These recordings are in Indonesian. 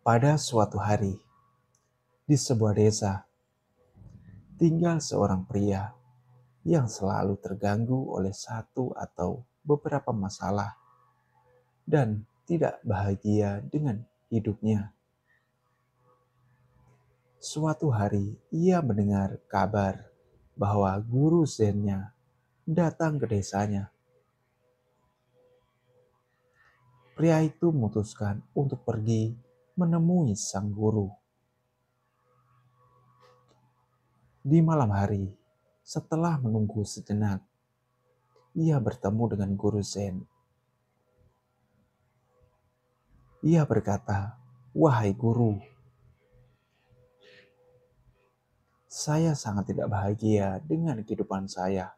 Pada suatu hari, di sebuah desa, tinggal seorang pria yang selalu terganggu oleh satu atau beberapa masalah dan tidak bahagia dengan hidupnya. Suatu hari, ia mendengar kabar bahwa guru zennya datang ke desanya. Pria itu memutuskan untuk pergi menemui sang guru. Di malam hari, setelah menunggu sejenak, ia bertemu dengan guru zen. Ia berkata, "Wahai guru, saya sangat tidak bahagia dengan kehidupan saya.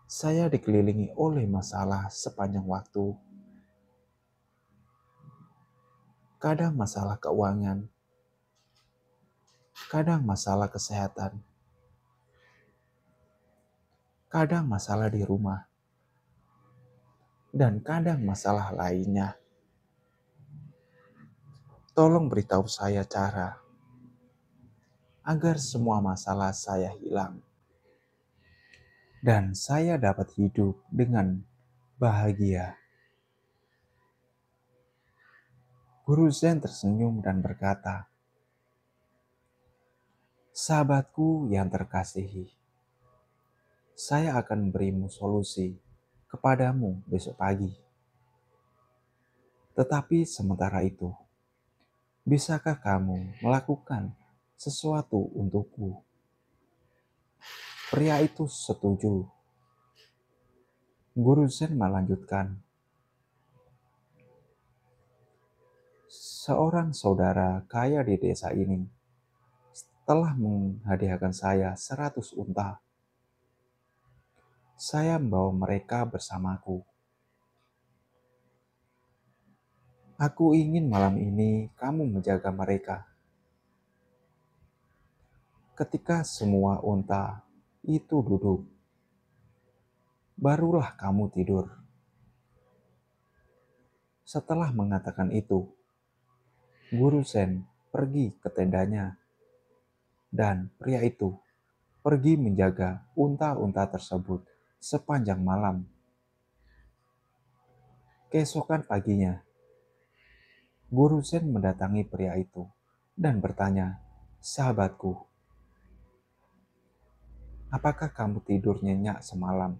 Saya dikelilingi oleh masalah sepanjang waktu. Kadang masalah keuangan, kadang masalah kesehatan, kadang masalah di rumah, dan kadang masalah lainnya. Tolong beritahu saya cara agar semua masalah saya hilang dan saya dapat hidup dengan bahagia." Guru Zen tersenyum dan berkata, "Sahabatku yang terkasihi, saya akan berimu solusi kepadamu besok pagi. Tetapi sementara itu, bisakah kamu melakukan sesuatu untukku?" Pria itu setuju. Guru Zen melanjutkan, "Seorang saudara kaya di desa ini telah menghadiahkan saya 100 unta. Saya membawa mereka bersamaku. Aku ingin malam ini kamu menjaga mereka. Ketika semua unta itu duduk, barulah kamu tidur." Setelah mengatakan itu, Guru Zen pergi ke tendanya dan pria itu pergi menjaga unta-unta tersebut sepanjang malam. Keesokan paginya, Guru Zen mendatangi pria itu dan bertanya, "Sahabatku, apakah kamu tidur nyenyak semalam?"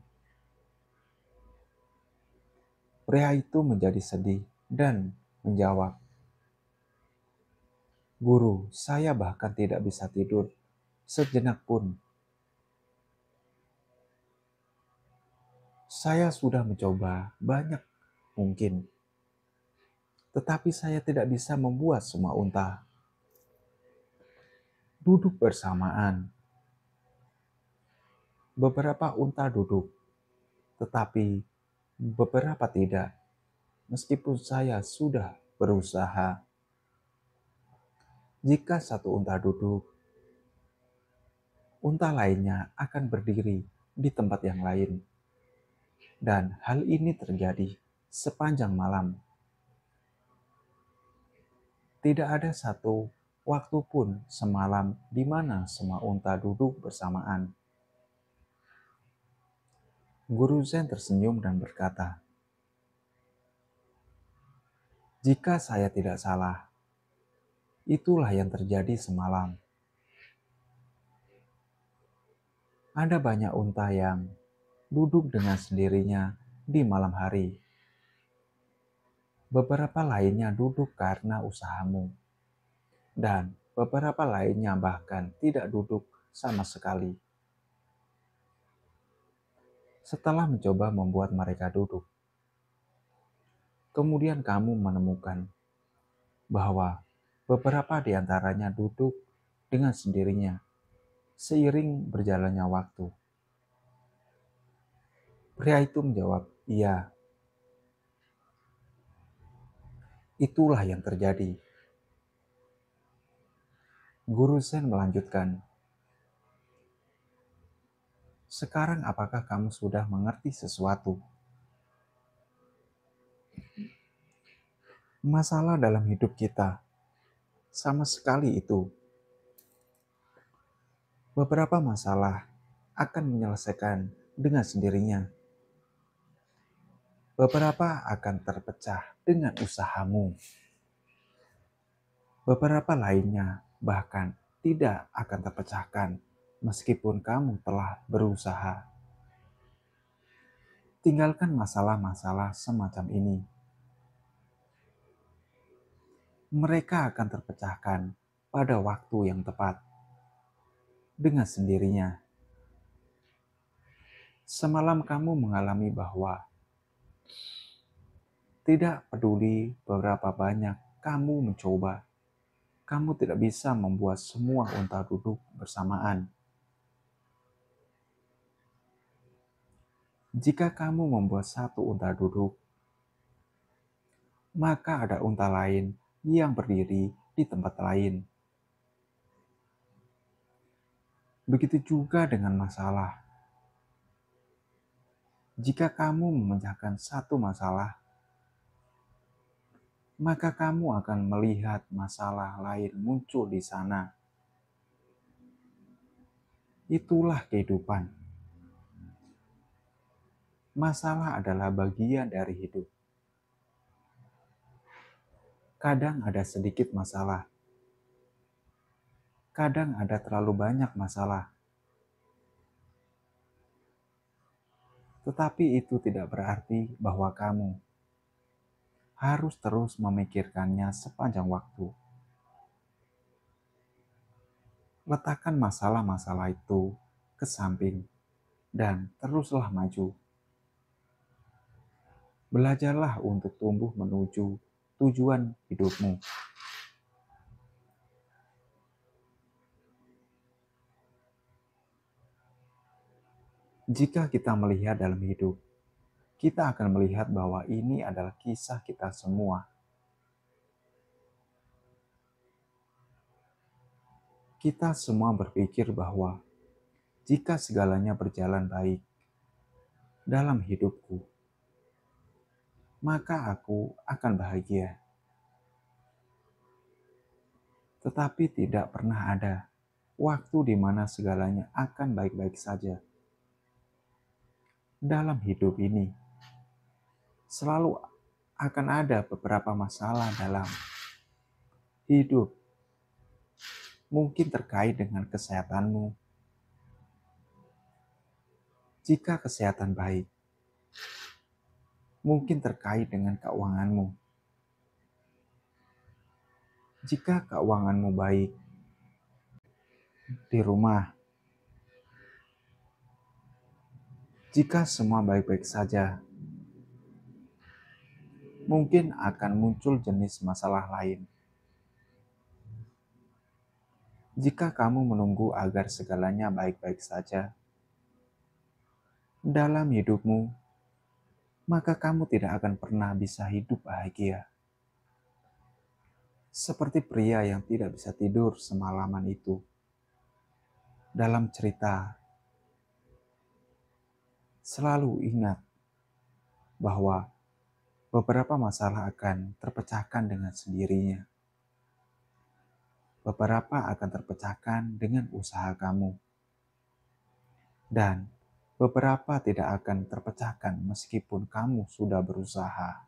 Pria itu menjadi sedih dan menjawab, "Guru, saya bahkan tidak bisa tidur sejenak pun. Saya sudah mencoba banyak mungkin, tetapi saya tidak bisa membuat semua unta duduk bersamaan. Beberapa unta duduk, tetapi beberapa tidak. Meskipun saya sudah berusaha, jika satu unta duduk, unta lainnya akan berdiri di tempat yang lain. Dan hal ini terjadi sepanjang malam. Tidak ada satu waktu pun semalam di mana semua unta duduk bersamaan." Guru Zen tersenyum dan berkata, "Jika saya tidak salah, itulah yang terjadi semalam. Ada banyak unta yang duduk dengan sendirinya di malam hari. Beberapa lainnya duduk karena usahamu, dan beberapa lainnya bahkan tidak duduk sama sekali. Setelah mencoba membuat mereka duduk, kemudian kamu menemukan bahwa beberapa di antaranya duduk dengan sendirinya seiring berjalannya waktu." Pria itu menjawab, "Iya, itulah yang terjadi." Guru Zen melanjutkan, "Sekarang apakah kamu sudah mengerti sesuatu?" Masalah dalam hidup kita sama sekali itu. Beberapa masalah akan menyelesaikan dengan sendirinya. Beberapa akan terpecah dengan usahamu. Beberapa lainnya bahkan tidak akan terpecahkan meskipun kamu telah berusaha. Tinggalkan masalah-masalah semacam ini. Mereka akan terpecahkan pada waktu yang tepat dengan sendirinya. Semalam kamu mengalami bahwa tidak peduli berapa banyak kamu mencoba, kamu tidak bisa membuat semua unta duduk bersamaan. Jika kamu membuat satu unta duduk, maka ada unta lain yang berdiri di tempat lain. Begitu juga dengan masalah. Jika kamu memecahkan satu masalah, maka kamu akan melihat masalah lain muncul di sana. Itulah kehidupan. Masalah adalah bagian dari hidup. Kadang ada sedikit masalah. Kadang ada terlalu banyak masalah. Tetapi itu tidak berarti bahwa kamu harus terus memikirkannya sepanjang waktu. Letakkan masalah-masalah itu ke samping dan teruslah maju. Belajarlah untuk tumbuh menuju tujuan hidupmu. Jika kita melihat dalam hidup, kita akan melihat bahwa ini adalah kisah kita semua. Kita semua berpikir bahwa jika segalanya berjalan baik dalam hidupku, maka aku akan bahagia. Tetapi tidak pernah ada waktu di mana segalanya akan baik-baik saja. Dalam hidup ini, selalu akan ada beberapa masalah dalam hidup. Mungkin terkait dengan kesehatanmu. Jika kesehatan baik, mungkin terkait dengan keuanganmu. Jika keuanganmu baik di rumah, jika semua baik-baik saja, mungkin akan muncul jenis masalah lain. Jika kamu menunggu agar segalanya baik-baik saja dalam hidupmu, maka kamu tidak akan pernah bisa hidup bahagia. Seperti pria yang tidak bisa tidur semalaman itu. Dalam cerita, selalu ingat bahwa beberapa masalah akan terpecahkan dengan sendirinya. Beberapa akan terpecahkan dengan usaha kamu. Dan beberapa tidak akan terpecahkan meskipun kamu sudah berusaha.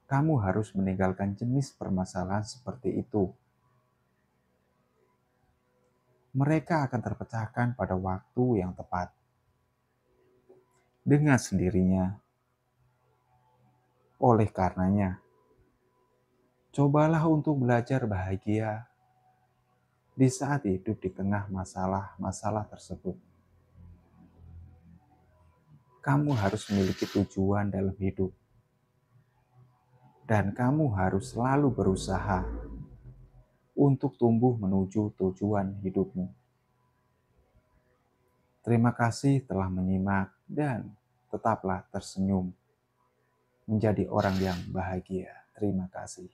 Kamu harus meninggalkan jenis permasalahan seperti itu. Mereka akan terpecahkan pada waktu yang tepat. Dengan sendirinya. Oleh karenanya, cobalah untuk belajar bahagia di saat hidup di tengah masalah-masalah tersebut. Kamu harus memiliki tujuan dalam hidup. Dan kamu harus selalu berusaha untuk tumbuh menuju tujuan hidupmu. Terima kasih telah menyimak dan tetaplah tersenyum menjadi orang yang bahagia. Terima kasih.